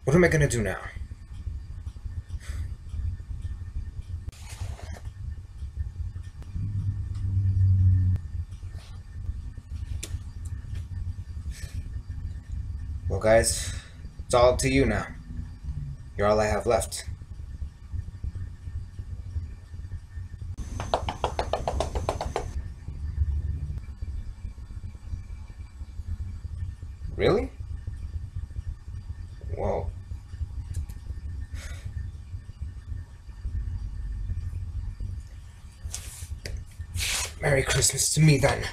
What am I gonna do now? Well, guys, it's all up to you now. You're all I have left. Really? Whoa. Merry Christmas to me then.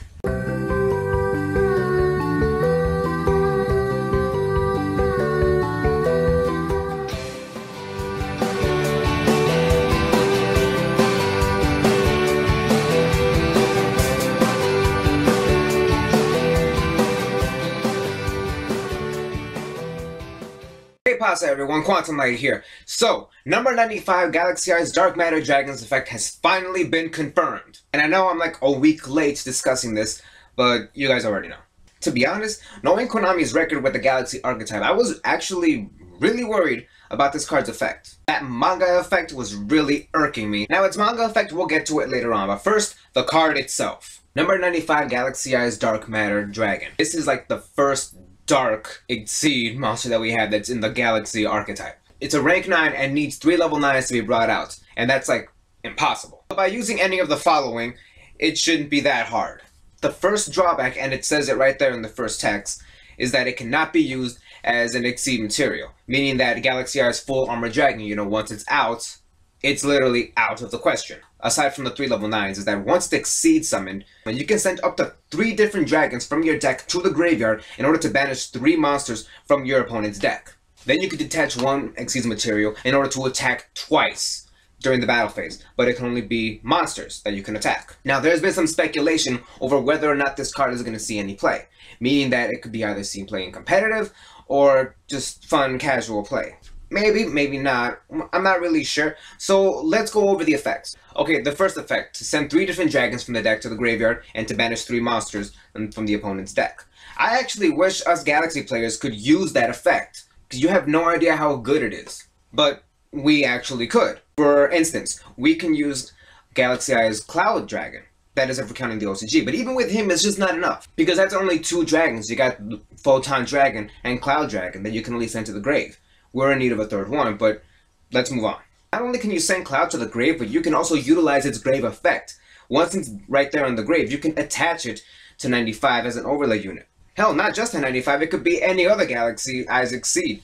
Hey pasta everyone, Quantum Light here. So, number 95 Galaxy Eyes Dark Matter Dragon's effect has finally been confirmed. And I know I'm like a week late discussing this, but you guys already know. To be honest, knowing Konami's record with the Galaxy archetype, I was actually really worried about this card's effect. That manga effect was really irking me. Now its manga effect, we'll get to it later on, but first, the card itself. Number 95 Galaxy Eyes Dark Matter Dragon. This is like the first Dark Exceed monster that we have that's in the Galaxy archetype. It's a rank 9 and needs 3 level 9s to be brought out, and that's like impossible. But by using any of the following, it shouldn't be that hard. The first drawback, and it says it right there in the first text, is that it cannot be used as an Exceed material, meaning that Galaxy Eyes Full Armor Dragon, you know, once it's out, it's literally out of the question. Aside from the 3 level 9s, is that once the Exceed summoned, you can send up to 3 different dragons from your deck to the graveyard in order to banish 3 monsters from your opponent's deck. Then you can detach 1 Exceed material in order to attack twice during the battle phase, but it can only be monsters that you can attack. Now there's been some speculation over whether or not this card is going to see any play, meaning that it could be either seen playing competitive or just fun casual play. Maybe, maybe not. I'm not really sure. So let's go over the effects. Okay, the first effect, to send 3 different dragons from the deck to the graveyard and to banish 3 monsters from the opponent's deck. I actually wish us Galaxy players could use that effect, because you have no idea how good it is. But we actually could. For instance, we can use Galaxy Eyes Cloud Dragon. That is if we're counting the OCG, but even with him, it's just not enough. Because that's only 2 dragons. You got Photon Dragon and Cloud Dragon that you can only send to the grave. We're in need of a 3rd one, but let's move on. Not only can you send Cloud to the grave, but you can also utilize its grave effect. Once it's right there on the grave, you can attach it to 95 as an overlay unit. Hell, not just a 95, it could be any other Galaxy Eyes Exceed.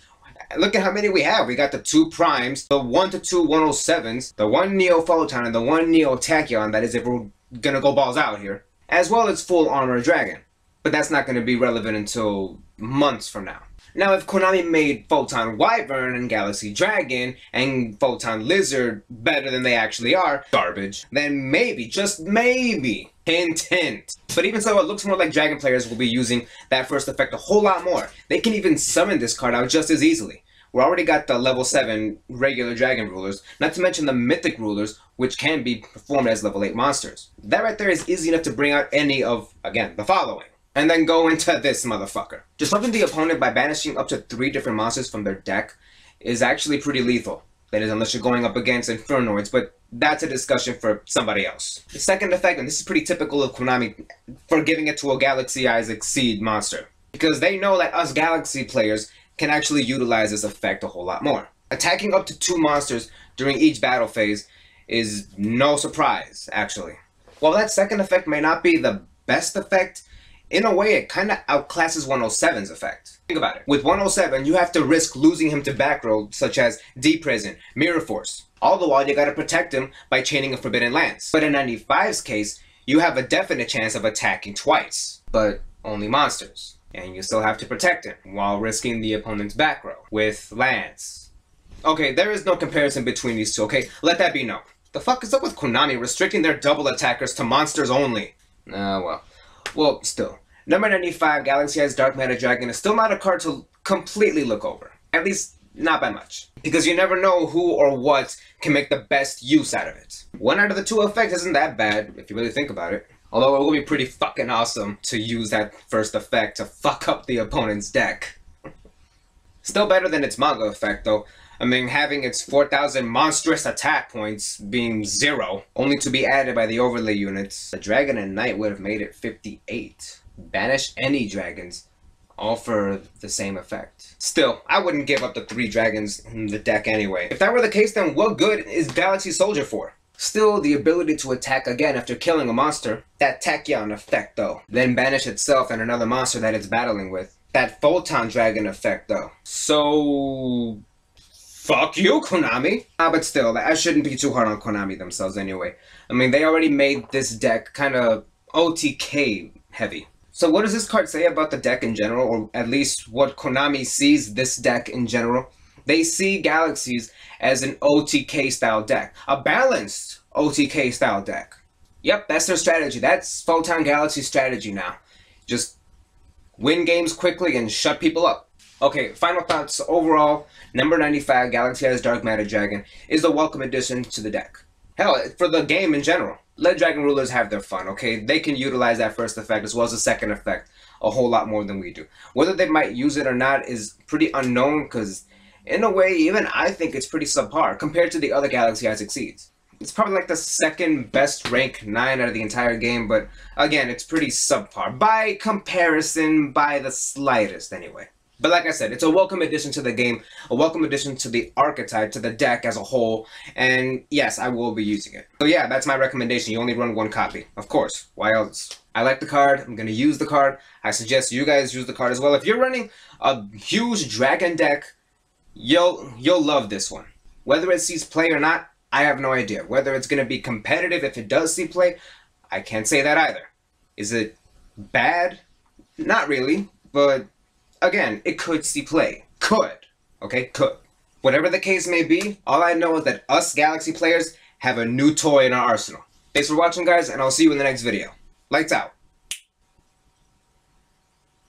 Look at how many we have. We got the 2 primes, the 1-2 107s, the 1 Neo Photon, and the 1 Neo Tachyon, that is if we're gonna go balls out here, as well as Full Armor Dragon. But that's not gonna be relevant until months from now. Now, if Konami made Photon Wyvern and Galaxy Dragon and Photon Lizard better than they actually are, garbage, then maybe, just maybe, hint hint. But even so, it looks more like Dragon players will be using that first effect a whole lot more. They can even summon this card out just as easily. We already got the level 7 regular Dragon Rulers, not to mention the Mythic Rulers, which can be performed as level 8 monsters. That right there is easy enough to bring out any of, again, the following. And then go into this motherfucker. Disrupting the opponent by banishing up to 3 different monsters from their deck is actually pretty lethal. That is, unless you're going up against Infernoids, but that's a discussion for somebody else. The second effect, and this is pretty typical of Konami for giving it to a Galaxy Eyes Exceed monster, because they know that us Galaxy players can actually utilize this effect a whole lot more. Attacking up to 2 monsters during each battle phase is no surprise, actually. While that second effect may not be the best effect, in a way, it kind of outclasses 107's effect. Think about it. With 107, you have to risk losing him to back row, such as D-Prison, Mirror Force. All the while, you gotta protect him by chaining a Forbidden Lance. But in 95's case, you have a definite chance of attacking twice, but only monsters. And you still have to protect him, while risking the opponent's back row, with Lance. Okay, there is no comparison between these two, okay? Let that be known. The fuck is up with Konami restricting their double attackers to monsters only? Well, still. Number 95, Galaxy Eyes Dark Matter Dragon is still not a card to completely look over. At least, not by much. Because you never know who or what can make the best use out of it. 1 out of the 2 effects isn't that bad, if you really think about it. Although it will be pretty fucking awesome to use that first effect to fuck up the opponent's deck. Still better than its manga effect, though. I mean, having its 4,000 monstrous attack points being 0, only to be added by the overlay units. The dragon and knight would have made it 58. Banish any dragons, all for the same effect. Still, I wouldn't give up the 3 dragons in the deck anyway. If that were the case, then what good is Galaxy Soldier for? Still, the ability to attack again after killing a monster. That Tachyon effect, though. Then banish itself and another monster that it's battling with. That Photon Dragon effect, though. So... fuck you, Konami! But still, I shouldn't be too hard on Konami themselves anyway. I mean, they already made this deck kind of OTK heavy. So what does this card say about the deck in general, or at least what Konami sees this deck in general? They see Galaxies as an OTK style deck. A balanced OTK style deck. Yep, that's their strategy. That's Photon Galaxy's strategy now. Just win games quickly and shut people up. Okay, final thoughts. Overall, number 95, Galaxy Eyes Dark Matter Dragon, is a welcome addition to the deck. Hell, for the game in general. Let Dragon Rulers have their fun, okay? They can utilize that first effect as well as the second effect a whole lot more than we do. Whether they might use it or not is pretty unknown, because in a way, even I think it's pretty subpar compared to the other Galaxy Eyes Exceeds. It's probably like the second best rank 9 out of the entire game, but again, it's pretty subpar. By comparison, by the slightest anyway. But like I said, it's a welcome addition to the game, a welcome addition to the archetype, to the deck as a whole, and yes, I will be using it. So yeah, that's my recommendation. You only run 1 copy. Of course, why else? I like the card, I'm going to use the card. I suggest you guys use the card as well. If you're running a huge dragon deck, you'll love this one. Whether it sees play or not, I have no idea. Whether it's going to be competitive if it does see play, I can't say that either. Is it bad? Not really, but again, it could see play. Could. Okay, could. Whatever the case may be, all I know is that us Galaxy players have a new toy in our arsenal. Thanks for watching, guys, and I'll see you in the next video. Lights out.